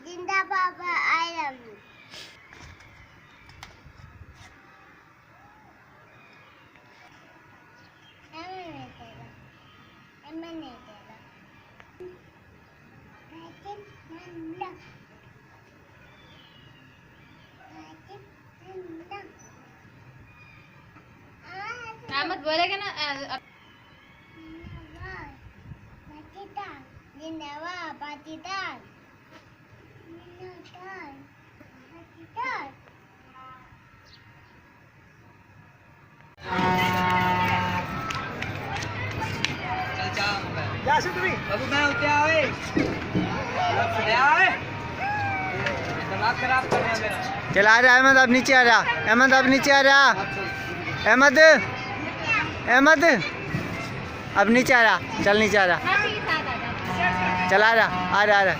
जिंदा पापा I love you. Ahmad बोलेगा ना जिंदाबाद पाकिस्तान। बाबू मैं होते आवे आवे दिमाग खराब कर रहा मेरा। चला रहा अहमद, अब नीचे आ रहा अहमद, अब नीचे आ रहा अहमद, अहमद अब नीचे आ रहा, चल नीचे आ रहा, चला रहा, आ रहा, आ रहा।